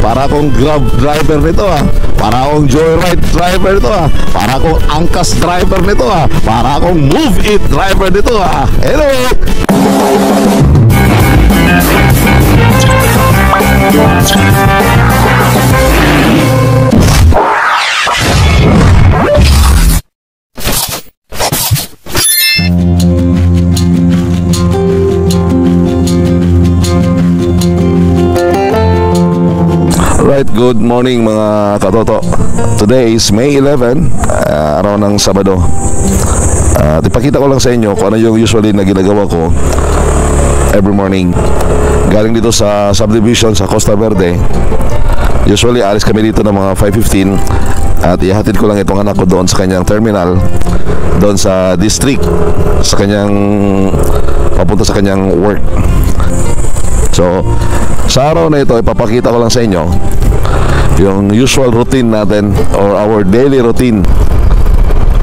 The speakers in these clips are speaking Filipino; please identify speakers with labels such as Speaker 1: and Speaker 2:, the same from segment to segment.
Speaker 1: Para akong Grab driver nito Para akong Joyride driver nito Para akong Angkas driver nito Para akong Move It driver nito Hello. Alright, good morning mga katoto. Today is May 11, araw ng Sabado. At ipakita ko lang sa inyo kung ano yung usually na ginagawa ko every morning. Galing dito sa subdivision sa Costa Verde. Usually alis kami dito ng mga 5:15 at ihatid ko lang itong anak ko doon sa kanyang terminal, doon sa district, sa kanyang papunta sa kanyang work. So sa araw na ito ipapakita ko lang sa inyo yung usual routine natin or our daily routine.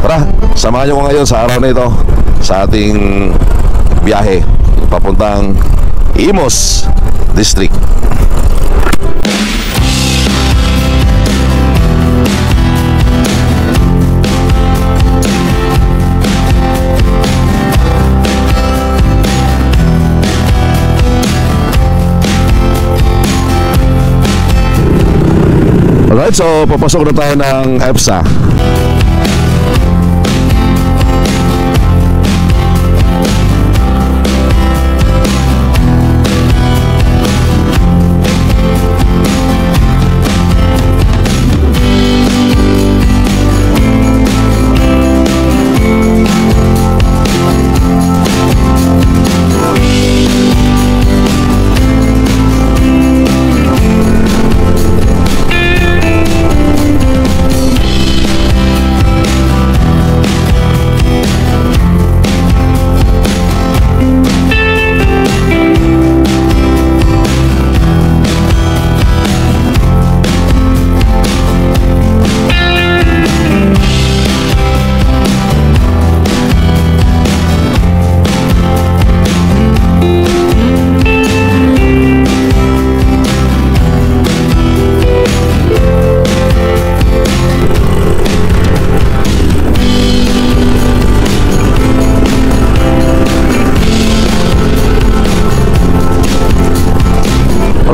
Speaker 1: Tara, samahan nyo ko ngayon sa araw na ito sa ating biyahe papuntang Imus District. Alright, so papasok na tayo ng EPSA.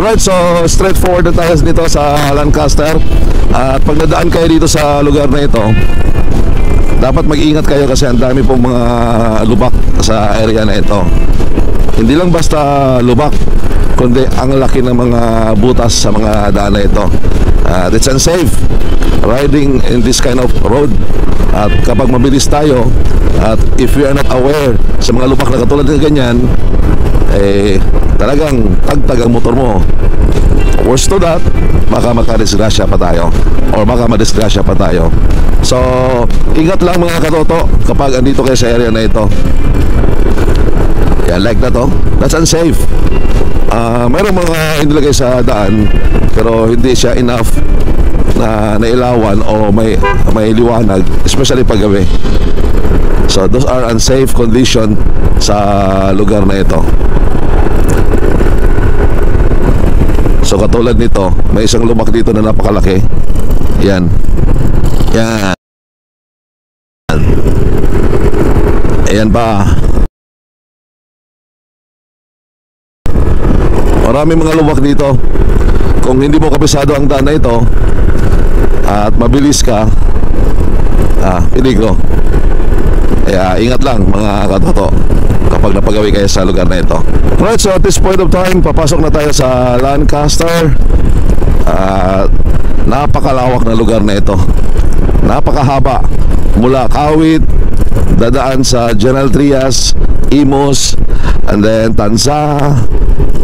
Speaker 1: Alright, so straightforward na tayo dito sa Lancaster. At pag nadaan kayo dito sa lugar na ito, dapat mag-ingat kayo kasi ang dami pong mga lubak sa area na ito. Hindi lang basta lubak, kundi ang laki ng mga butas sa mga daan na ito. It's unsafe riding in this kind of road. At kapag mabilis tayo, at if we are not aware sa mga lubak na katulad ng ganyan, talagang tagtag ang motor mo. Worse to that, baka makadisgrasya pa tayo or baka madisgrasya pa tayo. So ingat lang mga katoto kapag andito kayo sa area na ito. Yeah, like na to, that's unsafe. Mayroong mga inilagay sa daan pero hindi siya enough na nailawan o may liwanag, especially pag gabi. So those are unsafe condition sa lugar na ito. So katulad nito, may isang lubak dito na napakalaki. Yan. Yan. Ayan pa. Marami mga lubak dito. Kung hindi mo kabisado ang daan na ito at mabilis ka, peligro. Kaya ingat lang mga katoto kapag napagawi kayo sa lugar na ito. Alright, so at this point of time, papasok na tayo sa Lancaster. Napakalawak na lugar na ito. Napakahaba. Mula Kawit, dadaan sa General Trias, Imus, and then Tanza,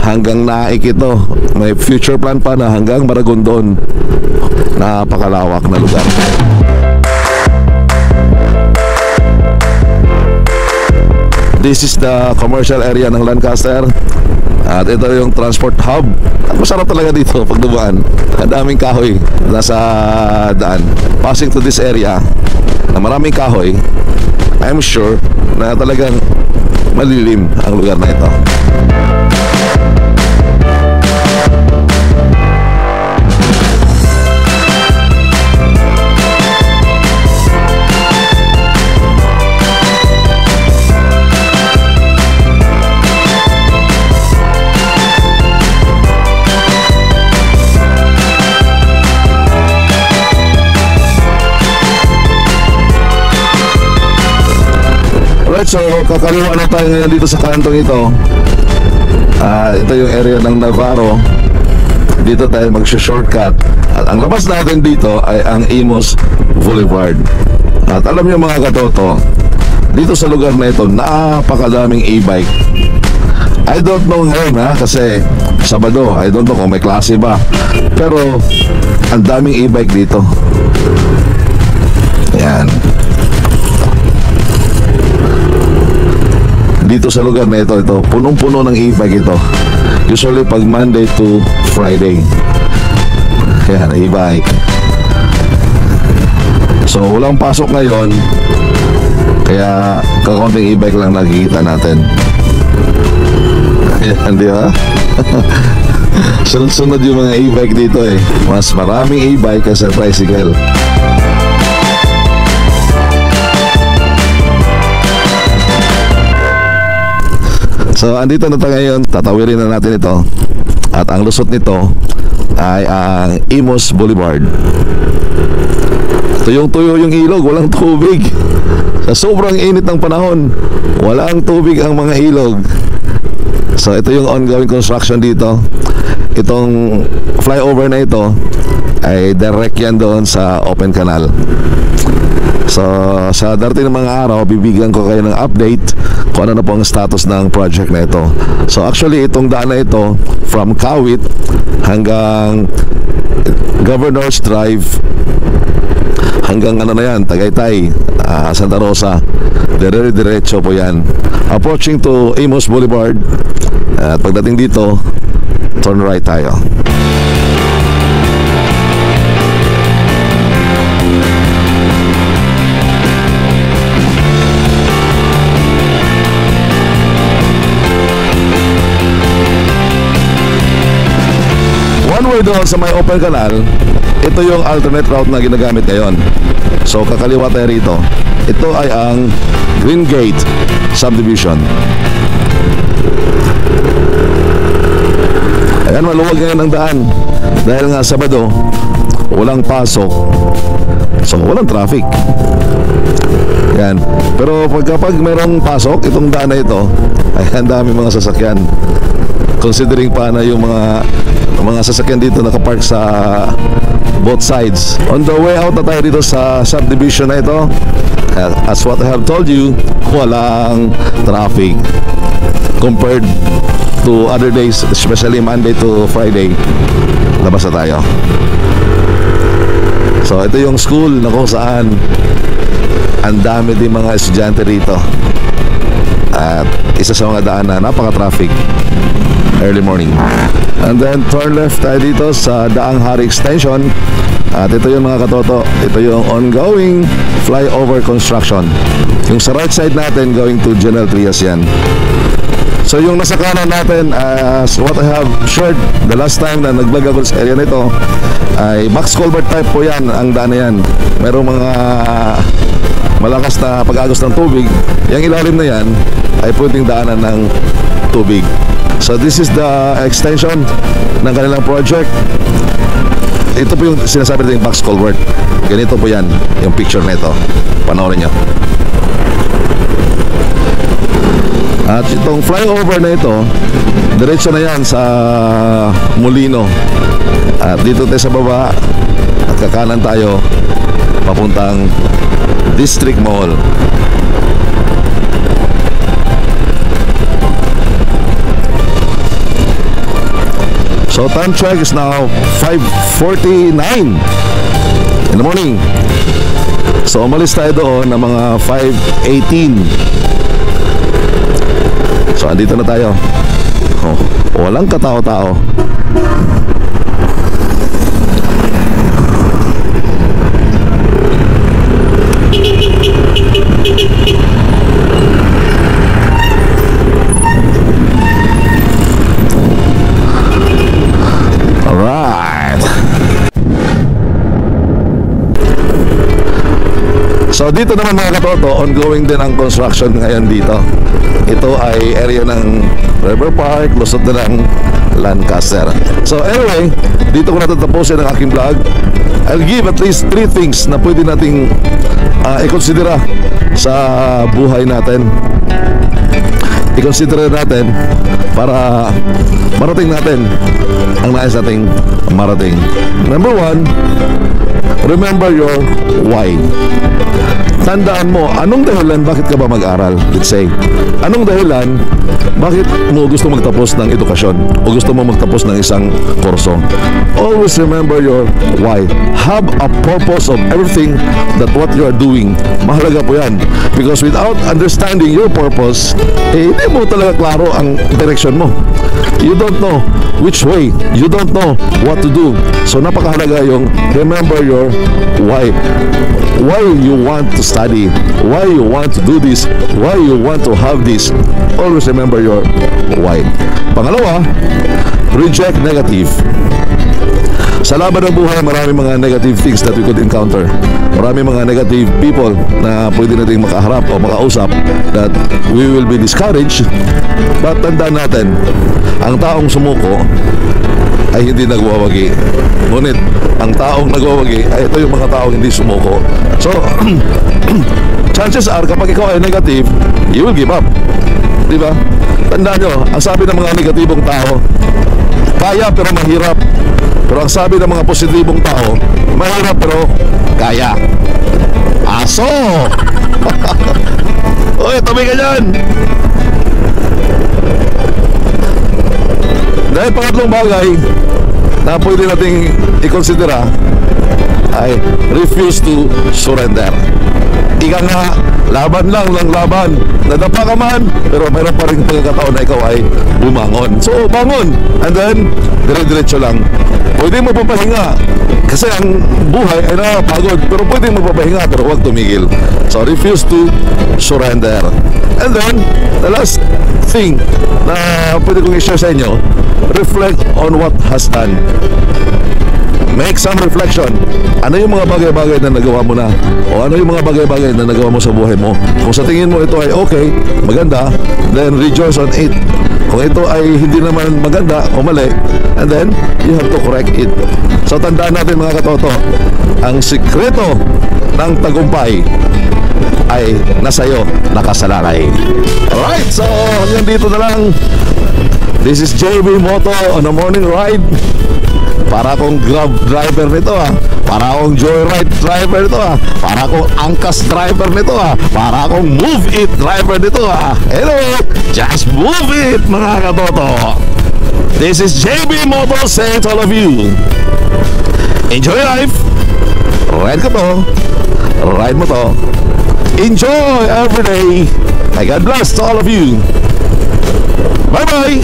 Speaker 1: hanggang Naik ito. May future plan pa na hanggang Maragondon. Napakalawak na lugar. This is the commercial area ng Lancaster. At ito yung transport hub. At masarap talaga dito pag dumaan. Ang daming kahoy nasa daan. Passing to this area na maraming kahoy, I'm sure na talagang malilim ang lugar na ito. so kakaliwa na tayo ngayon dito sa kantong ito. Ito yung area ng Navarro. Dito tayo mag-shortcut. At ang labas natin dito ay ang Imus Boulevard. At alam niyo mga katoto, dito sa lugar na ito, napakadaming e-bike. I don't know ngayon kasi Sabado, I don't know kung may klase ba. Pero ang daming e-bike dito. Yan. Dito sa lugar na ito, punong-puno ng e-bike ito. Usually pag Monday to Friday. Yan, e-bike. So walang pasok ngayon, kaya kakaunting e-bike lang nakikita natin. Yan, di ba? Sunod-sunod yung mga e-bike dito eh. Mas maraming e-bike kasi tricycle. So andito na tayo ngayon, tatawirin na natin ito. At ang lusot nito ay ang Imus Boulevard. Tuyong-tuyo yung ilog, walang tubig. Sa sobrang init ng panahon, walang tubig ang mga ilog. So ito yung ongoing construction dito. Itong flyover na ito ay direct yan doon sa open canal. So sa darating ng mga araw, bibigyan ko kayo ng update kung ano na po ang status ng project na ito. So actually itong daan na ito from Kawit hanggang Governor's Drive hanggang ano na yan, Tagaytay, Santa Rosa, dire-diretso po yan approaching to Imus Boulevard. At pagdating dito, turn right tayo. One way doon sa may open canal, ito yung alternate route na ginagamit ngayon. So kakaliwa tayo rito. Ito ay ang Green Gate Subdivision. Ayan, maluwag ngayon ang daan dahil nga Sabado, walang pasok, so walang traffic. Yan. Pero pag merong pasok, itong daan na ito ay ang dami mga sasakyan. Considering pa na yung mga sasakyan dito nakapark sa both sides. On the way out na tayo dito sa subdivision na ito, as what I have told you, walang traffic compared to other days, especially Monday to Friday. Labas na tayo. So ito yung school na kung saan ang dami din mga estudyante rito. At isa sa mga daan na napaka-traffic early morning. And then turn left tayo dito sa Daang Hari Extension. At ito yung mga katoto, ito yung ongoing flyover construction. Yung sa right side natin going to General Trias yan. So yung nasa kanan natin, as what I have shared the last time na nag-vlog ako sa area nito, ay box culvert type po yan, ang daan na yan. Merong mga malakas na pag-agos ng tubig. Yung ilalim na yan ay pwedeng daanan ng tubig. So this is the extension ng kanilang project. Ito po yung sinasabi natin box culvert. Ganito po yan, yung picture na ito. Panoorin nyo. At itong flyover na ito, diretso na yan sa Molino. At dito tayo sa baba at kakanan tayo papuntang District Mall. So time check is now 5:49 in the morning. So umalis tayo doon ng mga 5:18. So andito na tayo. Walang katao-tao. Alright. So dito naman mga katoto, ongoing din ang construction ngayon dito. Ito ay area ng River Park, lusot na ng Lancaster. So anyway, dito ko natatapusin ang aking vlog. I'll give at least 3 things na pwede nating i-considera sa buhay natin. i-consider natin para marating natin ang nais nating marating. Number one, remember your why. Tandaan mo, anong dahilan bakit ka ba mag-aral? Let's say, anong dahilan bakit mo gusto magtapos ng edukasyon o gusto mo magtapos ng isang kurso? Always remember your why. Have a purpose of everything that what you are doing. Mahalaga po yan. Because without understanding your purpose, hindi mo talaga klaro ang direction mo. You don't know which way. You don't know what to do. So napakahalaga yung remember your why. Why you want to study, why you want to do this, why you want to have this. Always remember your why. Pangalawa, reject negative. Sa laban ng buhay, marami mga negative things that we could encounter. Marami mga negative people na pwede nating makaharap o makausap that we will be discouraged. But tandaan natin, ang taong sumuko ay hindi nagwawagi. Ngunit, ang taong nagwawagi ay ito yung mga taong hindi sumuko. So, chances are kapag ikaw ay negative, you will give up. Diba? Tandaan nyo, ang sabi ng mga negatibong tao, kaya pero mahirap. Pero ang sabi ng mga positibong tao, mahirap pero kaya. Aso! Uy, tabi ka dyan! Dahil pangatlong bagay na pwede nating i-considera ay refuse to surrender. Ika nga, laban lang ng laban. Nadapa ka man, pero mayroon pa rin pagkakataon na ikaw ay bumangon. So, bangon. And then, dire-diretso lang. Pwede mo papahinga. Kasi ang buhay ay nakapagod. Pero pwede mo papahinga, pero huwag tumigil. So, refuse to surrender. And then, the last thing na pwede kong i-share sa inyo, reflect on what has done. Make some reflection. Ano yung mga bagay-bagay na nagawa mo na? O ano yung mga bagay-bagay na nagawa mo sa buhay mo? Kung sa tingin mo ito ay okay, maganda, then rejoice on it. Kung ito ay hindi naman maganda o mali, and then you have to correct it. So tandaan natin mga katoto, ang sikreto ng tagumpay ay nasayo, nakasalalay. Alright, so hanggang dito na lang. This is JB Moto on a morning ride. Para akong Grab driver nito para akong Joyride driver nito para akong Angkas driver nito para akong Move It driver nito Hello, just move it mga katoto. This is JB Moto saying to all of you, enjoy life. Ride ko to, ride mo to. Enjoy every day. And God bless to all of you. Bye bye.